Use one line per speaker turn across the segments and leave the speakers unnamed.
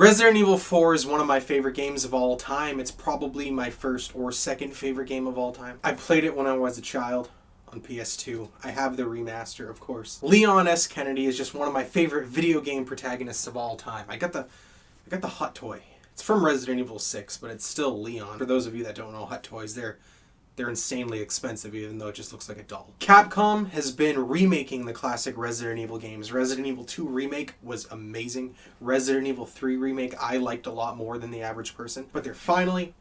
Resident Evil 4 is one of my favorite games of all time. It's probably my first or second favorite game of all time. I played it when I was a child on PS2. I have the remaster, of course. Leon S. Kennedy is just one of my favorite video game protagonists of all time. I got the Hot Toy. It's from Resident Evil 6, but it's still Leon. For those of you that don't know Hot Toys, they're insanely expensive, even though it just looks like a doll. Capcom has been remaking the classic Resident Evil games. Resident Evil 2 Remake was amazing. Resident Evil 3 Remake I liked a lot more than the average person. But they're finally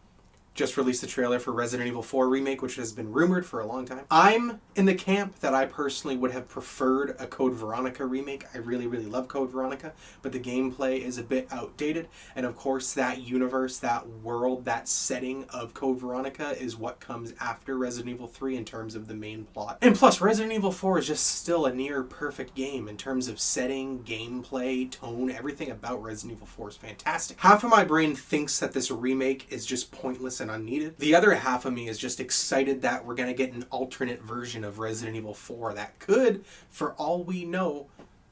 just released the trailer for Resident Evil 4 Remake, which has been rumored for a long time. I'm in the camp that I personally would have preferred a Code Veronica remake. I really, really love Code Veronica, but the gameplay is a bit outdated. And of course, that universe, that world, that setting of Code Veronica is what comes after Resident Evil 3 in terms of the main plot. And plus, Resident Evil 4 is just still a near perfect game in terms of setting, gameplay, tone. Everything about Resident Evil 4 is fantastic. Half of my brain thinks that this remake is just pointless and unneeded. The other half of me is just excited that we're going to get an alternate version of Resident Evil 4 that could, for all we know,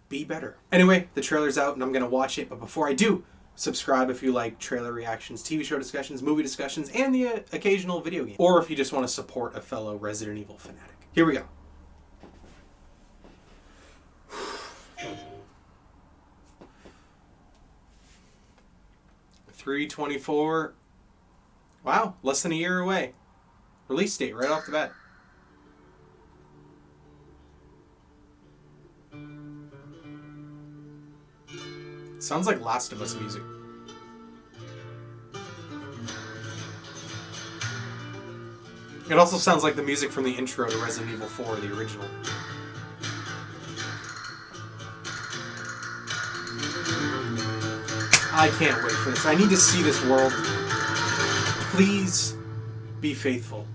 be better. Anyway, the trailer's out and I'm going to watch it, but before I do, subscribe if you like trailer reactions, TV show discussions, movie discussions, and the occasional video game. Or if you just want to support a fellow Resident Evil fanatic. Here we go. $324. Wow, less than a year away. Release date right off the bat. Sounds like Last of Us music. It also sounds like the music from the intro to Resident Evil 4, the original. I can't wait for this. I need to see this world. Please be faithful.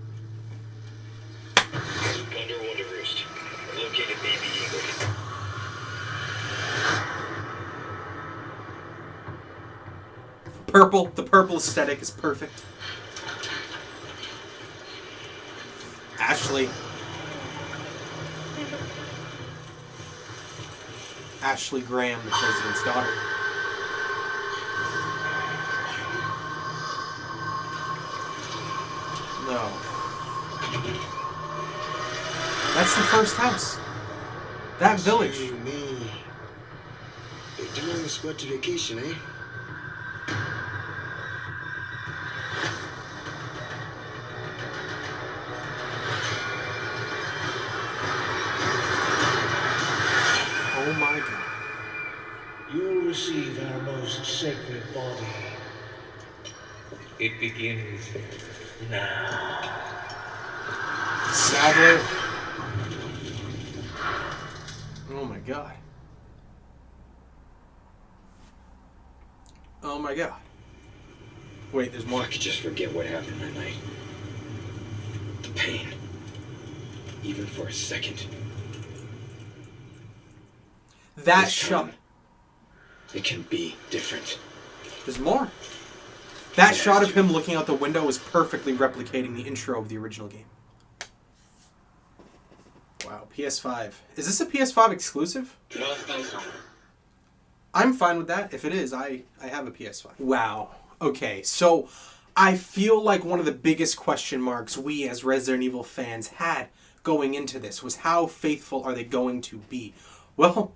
Thunder Wonder Roost. Located Baby Eagle.
Purple. The purple aesthetic is perfect. Ashley. Ashley Graham, the president's daughter. No. That's the first house. That village.
Me. You're doing a spot to vacation, eh?
Oh my God.
You'll receive our most sacred body. It begins now.
Sadler. Oh my God. Oh my God. Wait, there's more.
If I could just forget what happened that night. The pain. Even for a second.
That
This
shot.
time, it can be different.
There's more. That shot of him looking out the window is perfectly replicating the intro of the original game. Wow, PS5. Is this a PS5 exclusive? I'm fine with that. If it is, I have a PS5. Wow. Okay, so I feel like one of the biggest question marks we as Resident Evil fans had going into this was how faithful are they going to be? Well,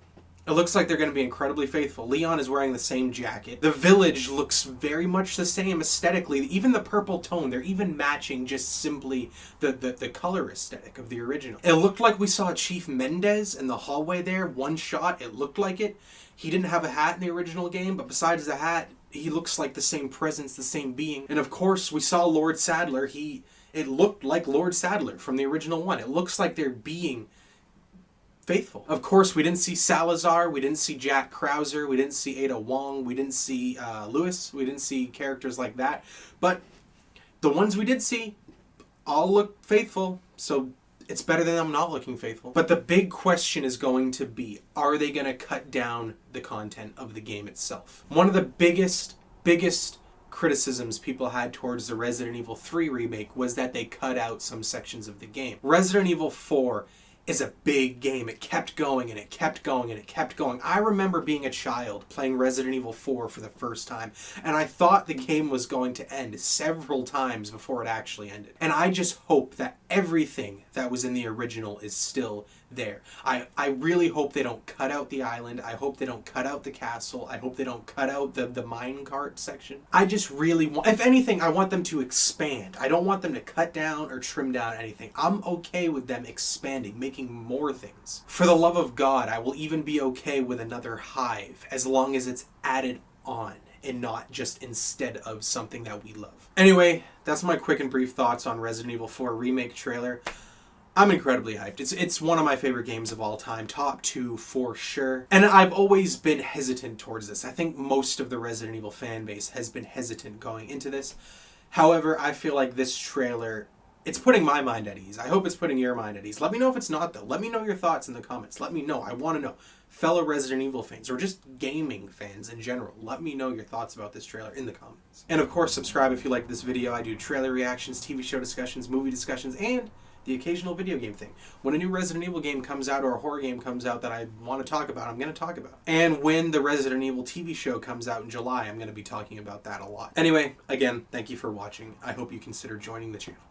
it looks like they're going to be incredibly faithful. Leon is wearing the same jacket. The village looks very much the same aesthetically. Even the purple tone, they're even matching just simply the color aesthetic of the original. It looked like we saw Chief Mendez in the hallway there. One shot, it looked like it. He didn't have a hat in the original game, but besides the hat, he looks like the same presence, the same being. And of course, we saw Lord Sadler. It looked like Lord Sadler from the original one. It looks like they're being faithful. Of course, we didn't see Salazar, we didn't see Jack Krauser, we didn't see Ada Wong, we didn't see Lewis, we didn't see characters like that. But the ones we did see all look faithful, so it's better than them not looking faithful. But the big question is going to be, are they going to cut down the content of the game itself? One of the biggest criticisms people had towards the Resident Evil 3 remake was that they cut out some sections of the game. Resident Evil 4 is a big game. It kept going and it kept going and it kept going. I remember being a child playing Resident Evil 4 for the first time, and I thought the game was going to end several times before it actually ended. And I just hope that everything that was in the original is still there. I really hope they don't cut out the island. I hope they don't cut out the castle. I hope they don't cut out the minecart section. I just really want, if anything, I want them to expand. I don't want them to cut down or trim down anything. I'm okay with them expanding, making more things. For the love of God, I will even be okay with another hive as long as it's added on and not just instead of something that we love. Anyway, that's my quick and brief thoughts on Resident Evil 4 Remake trailer. I'm incredibly hyped. It's one of my favorite games of all time. Top 2 for sure. And I've always been hesitant towards this. I think most of the Resident Evil fan base has been hesitant going into this. However, I feel like this trailer, it's putting my mind at ease. I hope it's putting your mind at ease. Let me know if it's not, though. Let me know your thoughts in the comments. Let me know. I want to know. Fellow Resident Evil fans, or just gaming fans in general, let me know your thoughts about this trailer in the comments. And of course, subscribe if you like this video. I do trailer reactions, TV show discussions, movie discussions, and the occasional video game thing. When a new Resident Evil game comes out or a horror game comes out that I want to talk about, I'm going to talk about. And when the Resident Evil TV show comes out in July, I'm going to be talking about that a lot. Anyway, again, thank you for watching. I hope you consider joining the channel.